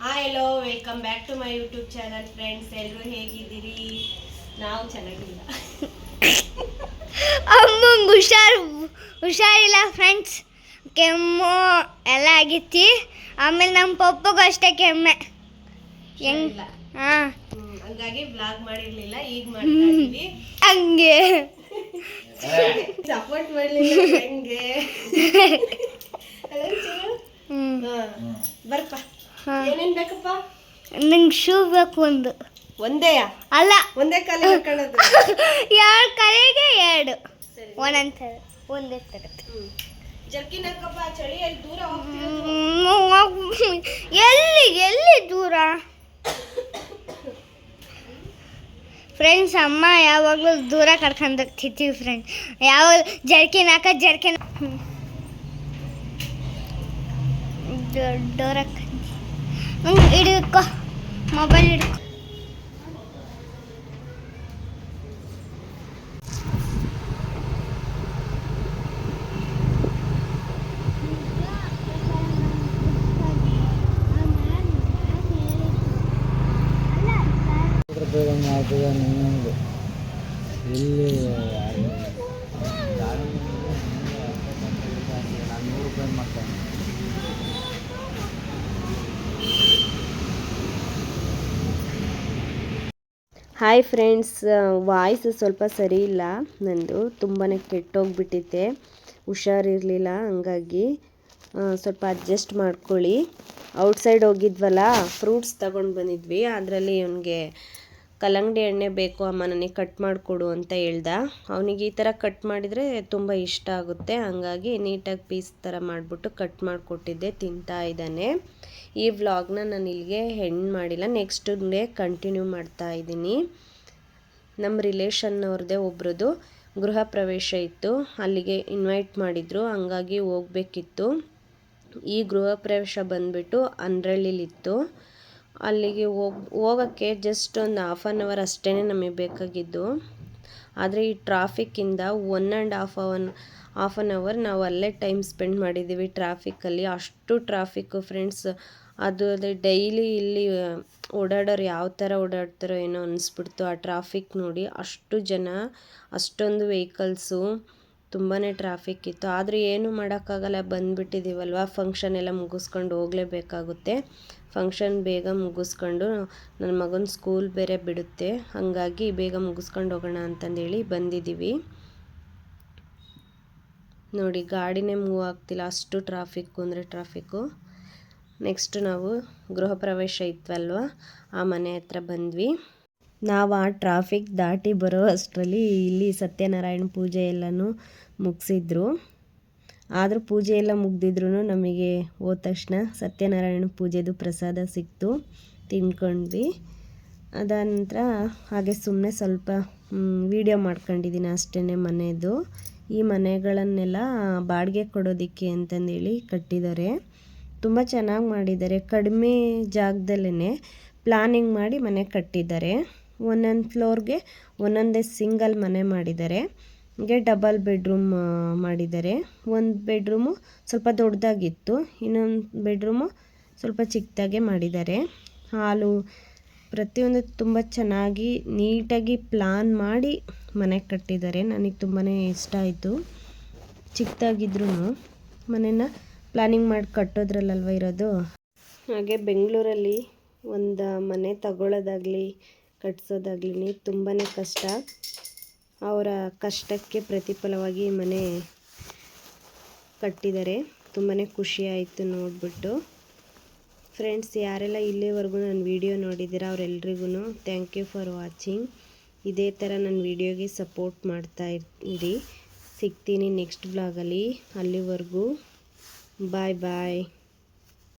Hello welcome back to my YouTube channel friends. ಎಲ್ಲರೂ ಹೇಗಿದ್ದೀರಿ? ನಾವು ಚೆನ್ನಾಗಿಲ್ಲ. ಅಮ್ಮಂಗೆ ಹುಷಾರಿಲ್ಲ ಫ್ರೆಂಡ್ಸ್. ಕೆಮ್ಮು ಎಲ್ಲ ಆಗಿತ್ತು. ಆಮೇಲೆ ನಮ್ಮ ಪಪ್ಪಗೂ ಅಷ್ಟೇ ಕೆಮ್ಮೆ. ಹೆಂಗಿಲ್ಲ ಹಾಂ, ಹಂಗಾಗಿ ಬ್ಲಾಗ್ ಮಾಡಿರಲಿಲ್ಲ. ಈಗ ಮಾಡ್ತಾ ಇದ್ದೀವಿ. ಹಂಗೆ ಸಪೋರ್ಟ್ ಮಾಡಲಿಲ್ಲ ಹೆಂಗೆ? ಬರ್ಪ. ಏನೇನು ಬೇಕಪ್ಪ? ನಂಗೆ ಶೂ ಬೇಕು. ಒಂದೇ ಅಲ್ಲ, ಒಂದೇ ಕಾಲಿಗೆ ಹಾಕೊಳ್ಳೋದು. 2 ಕಾಲಿಗೆ 2 ಒಂದೇ ಥರ. ಜರ್ಕಿನ್ ಹಾಕಪ್ಪ, ಚಳಿಯಲ್ಲಿ ದೂರ ಹೋಗ್ತೀವಿ. ಎಲ್ಲಿ ದೂರ ಫ್ರೆಂಡ್ಸ್. ಅಮ್ಮ ಯಾವಾಗಲೂ ದೂರ ಕರ್ಕೊಂಡು ಹೋಗ್ತಿರ್ತೀವಿ ಫ್ರೆಂಡ್ಸ್. ಯಾವಾಗ ಜರ್ಕಿನ್ ಡೋರ್ ಹಿಡ್ಕೊ, ಮೊಬೈಲ್ ಹಿಡ್ಕೊ. ಹಾಯ್ ಫ್ರೆಂಡ್ಸ್, ವಾಯ್ಸ್ ಸ್ವಲ್ಪ ಸರಿ ಇಲ್ಲ ನಂದು. ತುಂಬಾ ಕೆಟ್ಟೋಗ್ಬಿಟ್ಟಿತ್ತೆ, ಹುಷಾರಿರಲಿಲ್ಲ. ಹಂಗಾಗಿ ಸ್ವಲ್ಪ ಅಡ್ಜಸ್ಟ್ ಮಾಡ್ಕೊಳ್ಳಿ. ಔಟ್ಸೈಡ್ ಹೋಗಿದ್ವಲ್ಲ, ಫ್ರೂಟ್ಸ್ ತಗೊಂಡು ಬಂದಿದ್ವಿ. ಅದರಲ್ಲಿ ಅವನಿಗೆ ಕಲ್ಲಂಗಡಿ ಎಣ್ಣೆ ಬೇಕು ಅಮ್ಮ, ನನಗೆ ಕಟ್ ಮಾಡಿಕೊಡು ಅಂತ ಹೇಳ್ದ. ಅವನಿಗೆ ಈ ಥರ ಕಟ್ ಮಾಡಿದರೆ ತುಂಬ ಇಷ್ಟ ಆಗುತ್ತೆ. ಹಂಗಾಗಿ ನೀಟಾಗಿ ಪೀಸ್ ಥರ ಮಾಡಿಬಿಟ್ಟು ಕಟ್ ಮಾಡಿಕೊಟ್ಟಿದ್ದೆ, ತಿಂತಾ ಇದ್ದಾನೆ. ಈ ವ್ಲಾಗ್ನ ನಾನು ಇಲ್ಲಿಗೆ ಎಂಡ್ ಮಾಡಿಲ್ಲ, ನೆಕ್ಸ್ಟ್ ಡೇ ಕಂಟಿನ್ಯೂ ಮಾಡ್ತಾ ಇದ್ದೀನಿ. ನಮ್ಮ ರಿಲೇಷನ್ನವ್ರದ್ದೇ ಒಬ್ರದ್ದು ಗೃಹ ಪ್ರವೇಶ ಇತ್ತು, ಅಲ್ಲಿಗೆ ಇನ್ವೈಟ್ ಮಾಡಿದರು. ಹಂಗಾಗಿ ಹೋಗ್ಬೇಕಿತ್ತು. ಈ ಗೃಹ ಪ್ರವೇಶ ಬಂದುಬಿಟ್ಟು ಅಂದ್ರಳ್ಳಿಲಿತ್ತು. ಅಲ್ಲಿಗೆ ಹೋಗೋಕ್ಕೆ ಜಸ್ಟ್ ಒಂದು 1/2 ಅವರ್ ಅಷ್ಟೇ ನಮಗೆ ಬೇಕಾಗಿದ್ದು. ಆದರೆ ಈ ಟ್ರಾಫಿಕ್ಕಿಂದ 1.5 ಅವರ್ ನಾವು ಅಲ್ಲೇ ಟೈಮ್ ಸ್ಪೆಂಡ್ ಮಾಡಿದ್ದೀವಿ ಟ್ರಾಫಿಕ್ಕಲ್ಲಿ. ಅಷ್ಟು ಟ್ರಾಫಿಕ್ಕು ಫ್ರೆಂಡ್ಸ್. ಅದು ಡೈಲಿ ಇಲ್ಲಿ ಓಡಾಡೋರು ಯಾವ ಥರ ಓಡಾಡ್ತಾರೋ ಏನೋ ಅನ್ನಿಸ್ಬಿಡ್ತು ಆ ಟ್ರಾಫಿಕ್ ನೋಡಿ. ಅಷ್ಟು ಜನ, ಅಷ್ಟೊಂದು ವೆಹಿಕಲ್ಸು, ತುಂಬಾ ಟ್ರಾಫಿಕ್ ಇತ್ತು. ಆದರೆ ಏನೂ ಮಾಡೋಕ್ಕಾಗಲ್ಲ, ಬಂದುಬಿಟ್ಟಿದ್ದೀವಲ್ವ. ಫಂಕ್ಷನ್ ಎಲ್ಲ ಮುಗಿಸ್ಕೊಂಡು ಹೋಗಲೇಬೇಕಾಗುತ್ತೆ. ಫಂಕ್ಷನ್ ಬೇಗ ಮುಗಿಸ್ಕೊಂಡು, ನನ್ನ ಮಗನ ಸ್ಕೂಲ್ ಬೇರೆ ಬಿಡುತ್ತೆ, ಹಾಗಾಗಿ ಬೇಗ ಮುಗಿಸ್ಕೊಂಡು ಹೋಗೋಣ ಅಂತಂದೇಳಿ ಬಂದಿದ್ದೀವಿ. ನೋಡಿ, ಗಾಡಿನೇ ಮೂವ್ ಆಗ್ತಿಲ್ಲ, ಅಷ್ಟು ಟ್ರಾಫಿಕ್ಕು ಅಂದರೆ ಟ್ರಾಫಿಕ್ಕು. ನೆಕ್ಸ್ಟ್ ನಾವು ಗೃಹ ಪ್ರವೇಶ ಇತ್ತಲ್ವ, ಆ ಮನೆ ಹತ್ರ ಬಂದ್ವಿ. ನಾವು ಆ ಟ್ರಾಫಿಕ್ ದಾಟಿ ಬರೋ ಅಷ್ಟರಲ್ಲಿ ಇಲ್ಲಿ ಸತ್ಯನಾರಾಯಣ ಪೂಜೆ ಎಲ್ಲನೂ ಮುಗಿಸಿದ್ರು. ಆದರೂ ಪೂಜೆ ಎಲ್ಲ ಮುಗ್ದಿದ್ರು ನಮಗೆ ಹೋದ ತಕ್ಷಣ ಸತ್ಯನಾರಾಯಣ ಪೂಜೆದು ಪ್ರಸಾದ ಸಿಕ್ತು, ತಿನ್ಕೊಂಡ್ವಿ. ಅದಾದ ನಂತರ ಹಾಗೆ ಸುಮ್ಮನೆ ಸ್ವಲ್ಪ ವಿಡಿಯೋ ಮಾಡ್ಕೊಂಡಿದ್ದೀನಿ ಅಷ್ಟೇ ಮನೆಯದು. ಈ ಮನೆಗಳನ್ನೆಲ್ಲ ಬಾಡಿಗೆ ಕೊಡೋದಕ್ಕೆ ಅಂತಂದೇಳಿ ಕಟ್ಟಿದ್ದಾರೆ. ತುಂಬ ಚೆನ್ನಾಗಿ ಮಾಡಿದ್ದಾರೆ. ಕಡಿಮೆ ಜಾಗದಲ್ಲೇ ಪ್ಲಾನಿಂಗ್ ಮಾಡಿ ಮನೆ ಕಟ್ಟಿದ್ದಾರೆ. ಒಂದೊಂದು ಫ್ಲೋರ್ಗೆ ಒಂದೊಂದೇ ಸಿಂಗಲ್ ಮನೆ ಮಾಡಿದ್ದಾರೆ. ಹೀಗೆ ಡಬಲ್ ಬೆಡ್ರೂಮ್ ಮಾಡಿದ್ದಾರೆ. ಒಂದು ಬೆಡ್ರೂಮು ಸ್ವಲ್ಪ ದೊಡ್ಡದಾಗಿತ್ತು, ಇನ್ನೊಂದು ಬೆಡ್ರೂಮು ಸ್ವಲ್ಪ ಚಿಕ್ಕದಾಗೆ ಮಾಡಿದ್ದಾರೆ. ಹಾಲು ಪ್ರತಿಯೊಂದು ತುಂಬ ಚೆನ್ನಾಗಿ ನೀಟಾಗಿ ಪ್ಲಾನ್ ಮಾಡಿ ಮನೆ ಕಟ್ಟಿದ್ದಾರೆ. ನನಗೆ ತುಂಬಾ ಇಷ್ಟ ಆಯಿತು. ಚಿಕ್ಕದಾಗಿದ್ರೂ ಮನೇನ ಪ್ಲಾನಿಂಗ್ ಮಾಡಿ ಕಟ್ಟೋದ್ರಲ್ಲಲ್ವ ಇರೋದು. ಹಾಗೆ ಬೆಂಗಳೂರಲ್ಲಿ ಒಂದು ಮನೆ ತಗೊಳ್ಳೋದಾಗಲಿ ಕಟ್ಸೋದಾಗಲಿ ತುಂಬಾ ಕಷ್ಟ. ಅವರ ಕಷ್ಟಕ್ಕೆ ಪ್ರತಿಫಲವಾಗಿ ಮನೆ ಕಟ್ಟಿದ್ದಾರೆ. ತುಂಬಾ ಖುಷಿ ಆಯಿತು ನೋಡಿಬಿಟ್ಟು. ಫ್ರೆಂಡ್ಸ್, ಯಾರೆಲ್ಲ ಇಲ್ಲಿವರೆಗೂ ನನ್ನ ವಿಡಿಯೋ ನೋಡಿದ್ದೀರಾ ಅವರೆಲ್ರಿಗೂ ಥ್ಯಾಂಕ್ ಯು ಫಾರ್ ವಾಚಿಂಗ್. ಇದೇ ಥರ ನನ್ನ ವಿಡಿಯೋಗೆ ಸಪೋರ್ಟ್ ಮಾಡ್ತಾ ಇರಿ. ಸಿಗ್ತೀನಿ ನೆಕ್ಸ್ಟ್ ವ್ಲಾಗಲ್ಲಿ. ಅಲ್ಲಿವರೆಗೂ ಬಾಯ್ ಬಾಯ್.